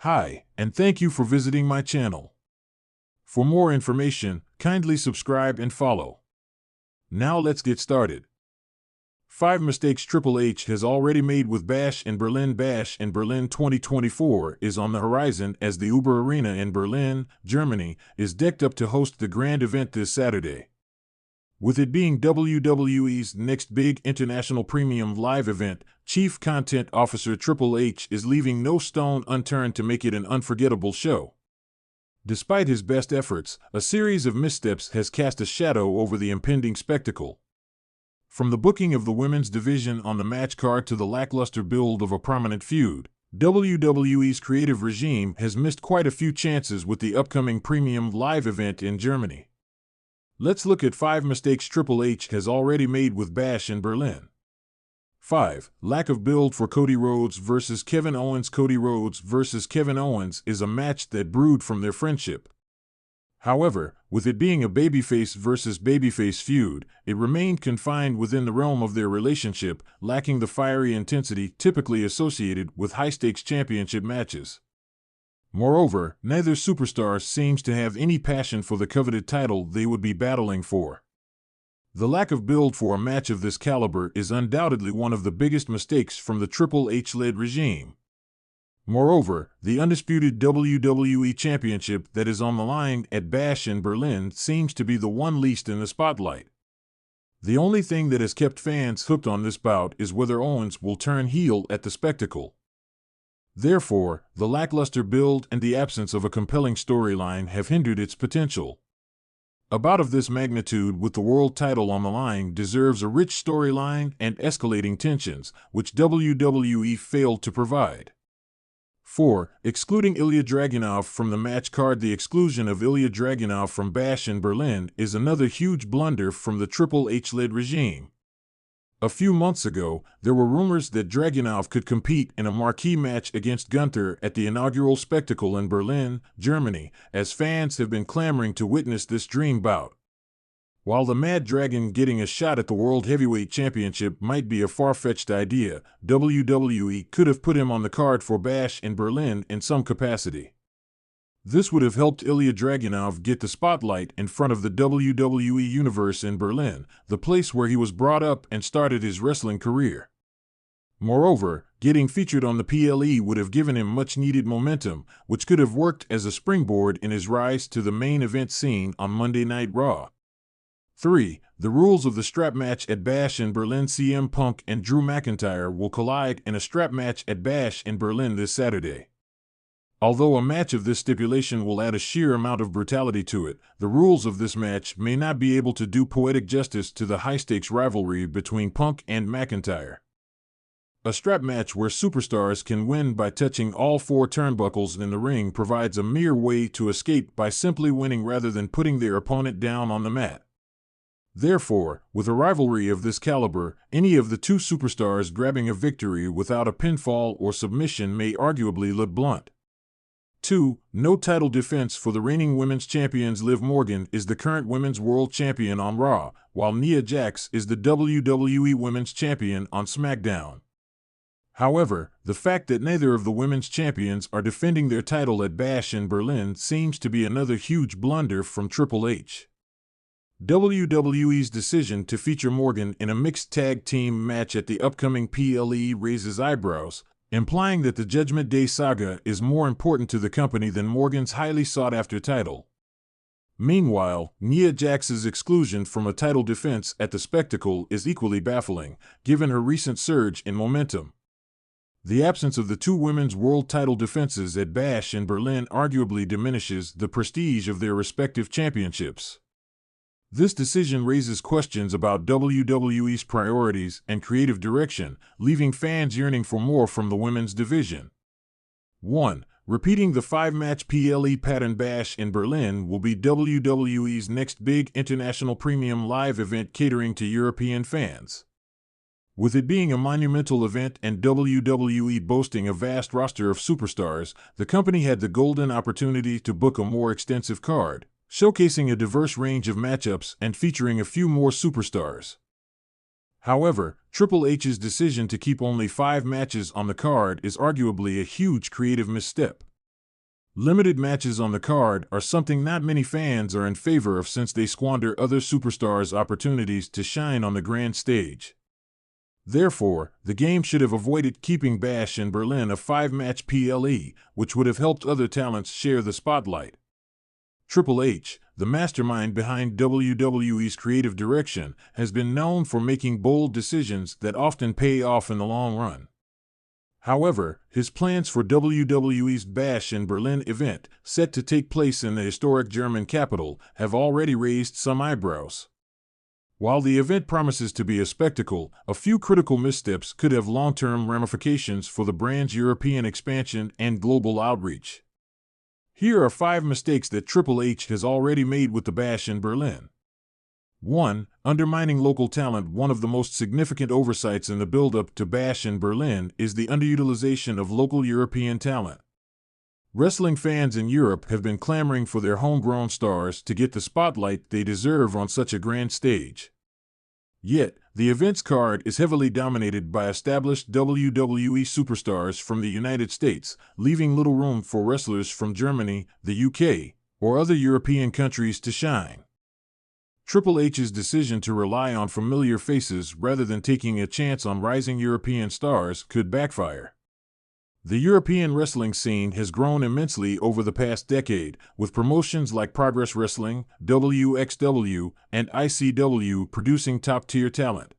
Hi, and thank you for visiting my channel. For more information, kindly subscribe and follow. Now let's get started. 5 mistakes Triple H has already made with Bash in Berlin. Bash in Berlin 2024 is on the horizon as the Uber Arena in Berlin, Germany, is decked up to host the grand event this Saturday. With it being WWE's next big international premium live event, Chief Content Officer Triple H is leaving no stone unturned to make it an unforgettable show. Despite his best efforts, a series of missteps has cast a shadow over the impending spectacle. From the booking of the women's division on the match card to the lackluster build of a prominent feud, WWE's creative regime has missed quite a few chances with the upcoming premium live event in Germany. Let's look at 5 mistakes Triple H has already made with Bash in Berlin. 5. Lack of build for Cody Rhodes vs. Kevin Owens. Cody Rhodes vs. Kevin Owens is a match that brewed from their friendship. However, with it being a babyface versus babyface feud, it remained confined within the realm of their relationship, lacking the fiery intensity typically associated with high-stakes championship matches. Moreover, neither superstar seems to have any passion for the coveted title they would be battling for. The lack of build for a match of this caliber is undoubtedly one of the biggest mistakes from the Triple H-led regime. Moreover, the undisputed WWE Championship that is on the line at Bash in Berlin seems to be the one least in the spotlight. The only thing that has kept fans hooked on this bout is whether Owens will turn heel at the spectacle. Therefore, the lackluster build and the absence of a compelling storyline have hindered its potential. A bout of this magnitude with the world title on the line deserves a rich storyline and escalating tensions, which WWE failed to provide. 4. Excluding Ilya Dragunov from the match card. The exclusion of Ilya Dragunov from Bash in Berlin is another huge blunder from the Triple H-led regime. A few months ago, there were rumors that Dragunov could compete in a marquee match against Gunther at the inaugural spectacle in Berlin, Germany, as fans have been clamoring to witness this dream bout. While the Mad Dragon getting a shot at the World Heavyweight Championship might be a far-fetched idea, WWE could have put him on the card for Bash in Berlin in some capacity. This would have helped Ilya Dragunov get the spotlight in front of the WWE Universe in Berlin, the place where he was brought up and started his wrestling career. Moreover, getting featured on the PLE would have given him much-needed momentum, which could have worked as a springboard in his rise to the main event scene on Monday Night Raw. 3. The rules of the strap match at Bash in Berlin. CM Punk and Drew McIntyre will collide in a strap match at Bash in Berlin this Saturday. Although a match of this stipulation will add a sheer amount of brutality to it, the rules of this match may not be able to do poetic justice to the high-stakes rivalry between Punk and McIntyre. A strap match where superstars can win by touching all 4 turnbuckles in the ring provides a mere way to escape by simply winning rather than putting their opponent down on the mat. Therefore, with a rivalry of this caliber, any of the 2 superstars grabbing a victory without a pinfall or submission may arguably look blunt. 2. No title defense for the reigning women's champions. Liv Morgan is the current women's world champion on Raw, while Nia Jax is the WWE women's champion on SmackDown. However, the fact that neither of the women's champions are defending their title at Bash in Berlin seems to be another huge blunder from Triple H. WWE's decision to feature Morgan in a mixed tag team match at the upcoming PLE raises eyebrows, implying that the Judgment Day saga is more important to the company than Morgan's highly sought-after title. Meanwhile, Nia Jax's exclusion from a title defense at the spectacle is equally baffling, given her recent surge in momentum. The absence of the 2 women's world title defenses at Bash in Berlin arguably diminishes the prestige of their respective championships. This decision raises questions about WWE's priorities and creative direction, leaving fans yearning for more from the women's division. 1. Repeating the 5-match PLE pattern. Bash in Berlin will be WWE's next big international premium live event catering to European fans. With it being a monumental event and WWE boasting a vast roster of superstars, the company had the golden opportunity to book a more extensive card, showcasing a diverse range of matchups and featuring a few more superstars. However, Triple H's decision to keep only 5 matches on the card is arguably a huge creative misstep. Limited matches on the card are something not many fans are in favor of since they squander other superstars' opportunities to shine on the grand stage. Therefore, the game should have avoided keeping Bash in Berlin a 5-match PLE, which would have helped other talents share the spotlight. Triple H, the mastermind behind WWE's creative direction, has been known for making bold decisions that often pay off in the long run. However, his plans for WWE's Bash in Berlin event, set to take place in the historic German capital, have already raised some eyebrows. While the event promises to be a spectacle, a few critical missteps could have long-term ramifications for the brand's European expansion and global outreach. Here are 5 mistakes that Triple H has already made with the Bash in Berlin. 1. Undermining local talent. One of the most significant oversights in the build-up to Bash in Berlin is the underutilization of local European talent. Wrestling fans in Europe have been clamoring for their homegrown stars to get the spotlight they deserve on such a grand stage. Yet, the event's card is heavily dominated by established WWE superstars from the United States, leaving little room for wrestlers from Germany, the UK, or other European countries to shine. Triple H's decision to rely on familiar faces rather than taking a chance on rising European stars could backfire. The European wrestling scene has grown immensely over the past decade, with promotions like Progress Wrestling, WXW, and ICW producing top-tier talent.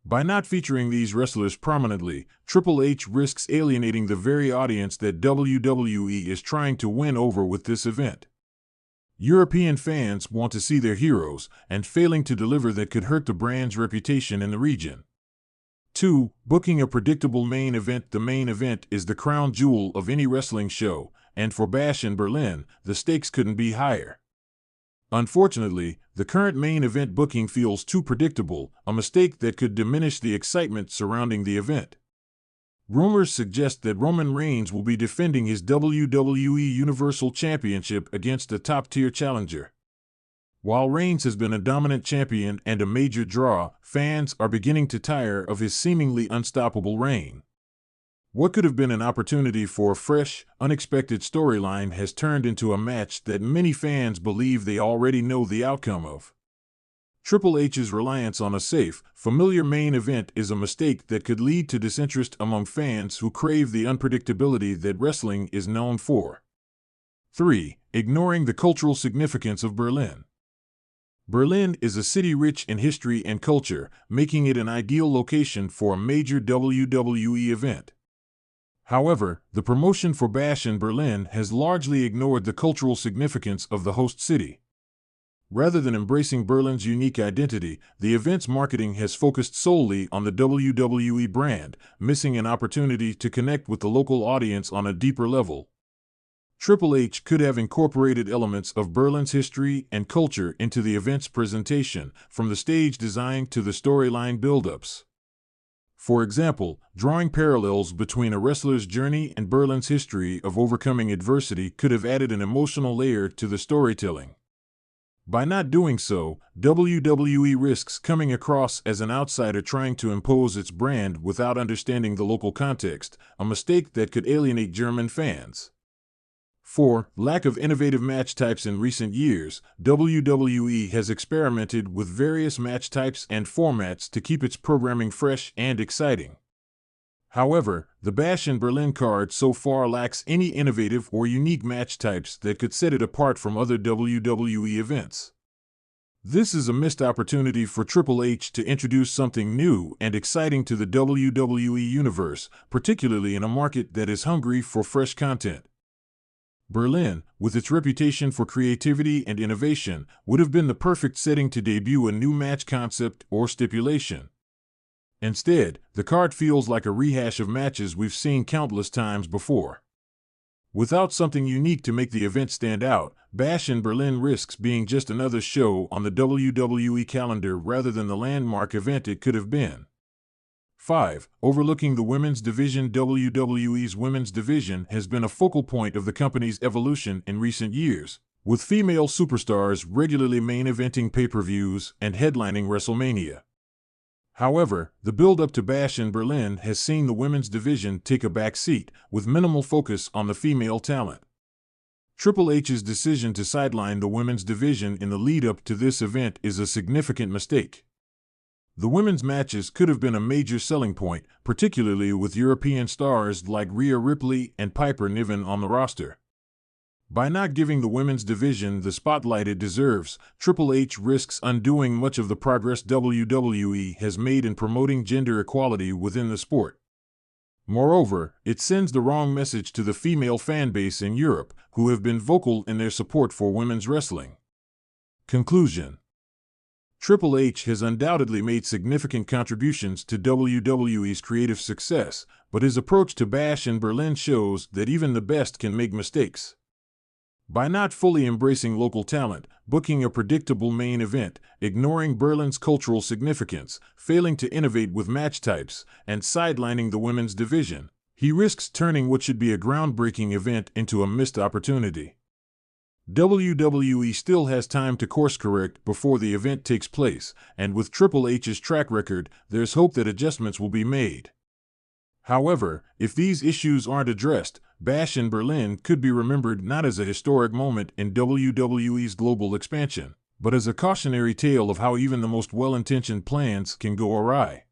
By not featuring these wrestlers prominently, Triple H risks alienating the very audience that WWE is trying to win over with this event. European fans want to see their heroes, and failing to deliver that could hurt the brand's reputation in the region. 2. Booking a predictable main event. The main event is the crown jewel of any wrestling show, and for Bash in Berlin, the stakes couldn't be higher. Unfortunately, the current main event booking feels too predictable, a mistake that could diminish the excitement surrounding the event. Rumors suggest that Roman Reigns will be defending his WWE Universal Championship against a top-tier challenger. While Reigns has been a dominant champion and a major draw, fans are beginning to tire of his seemingly unstoppable reign. What could have been an opportunity for a fresh, unexpected storyline has turned into a match that many fans believe they already know the outcome of. Triple H's reliance on a safe, familiar main event is a mistake that could lead to disinterest among fans who crave the unpredictability that wrestling is known for. 3. Ignoring the cultural significance of Berlin. Berlin is a city rich in history and culture, making it an ideal location for a major WWE event. However, the promotion for Bash in Berlin has largely ignored the cultural significance of the host city. Rather than embracing Berlin's unique identity, the event's marketing has focused solely on the WWE brand, missing an opportunity to connect with the local audience on a deeper level. Triple H could have incorporated elements of Berlin's history and culture into the event's presentation, from the stage design to the storyline build-ups. For example, drawing parallels between a wrestler's journey and Berlin's history of overcoming adversity could have added an emotional layer to the storytelling. By not doing so, WWE risks coming across as an outsider trying to impose its brand without understanding the local context, a mistake that could alienate German fans. 4. Lack of innovative match types. In recent years, WWE has experimented with various match types and formats to keep its programming fresh and exciting. However, the Bash in Berlin card so far lacks any innovative or unique match types that could set it apart from other WWE events. This is a missed opportunity for Triple H to introduce something new and exciting to the WWE universe, particularly in a market that is hungry for fresh content. Berlin, with its reputation for creativity and innovation, would have been the perfect setting to debut a new match concept or stipulation. Instead, the card feels like a rehash of matches we've seen countless times before. Without something unique to make the event stand out, Bash in Berlin risks being just another show on the WWE calendar rather than the landmark event it could have been. 5. Overlooking the women's division. WWE's women's division has been a focal point of the company's evolution in recent years, with female superstars regularly main-eventing pay-per-views and headlining WrestleMania. However, the build-up to Bash in Berlin has seen the women's division take a back seat, with minimal focus on the female talent. Triple H's decision to sideline the women's division in the lead-up to this event is a significant mistake. The women's matches could have been a major selling point, particularly with European stars like Rhea Ripley and Piper Niven on the roster. By not giving the women's division the spotlight it deserves, Triple H risks undoing much of the progress WWE has made in promoting gender equality within the sport. Moreover, it sends the wrong message to the female fan base in Europe, who have been vocal in their support for women's wrestling. Conclusion: Triple H has undoubtedly made significant contributions to WWE's creative success, but his approach to Bash in Berlin shows that even the best can make mistakes. By not fully embracing local talent, booking a predictable main event, ignoring Berlin's cultural significance, failing to innovate with match types, and sidelining the women's division, he risks turning what should be a groundbreaking event into a missed opportunity. WWE still has time to course correct before the event takes place, and with Triple H's track record, there's hope that adjustments will be made. However, if these issues aren't addressed, Bash in Berlin could be remembered not as a historic moment in WWE's global expansion, but as a cautionary tale of how even the most well-intentioned plans can go awry.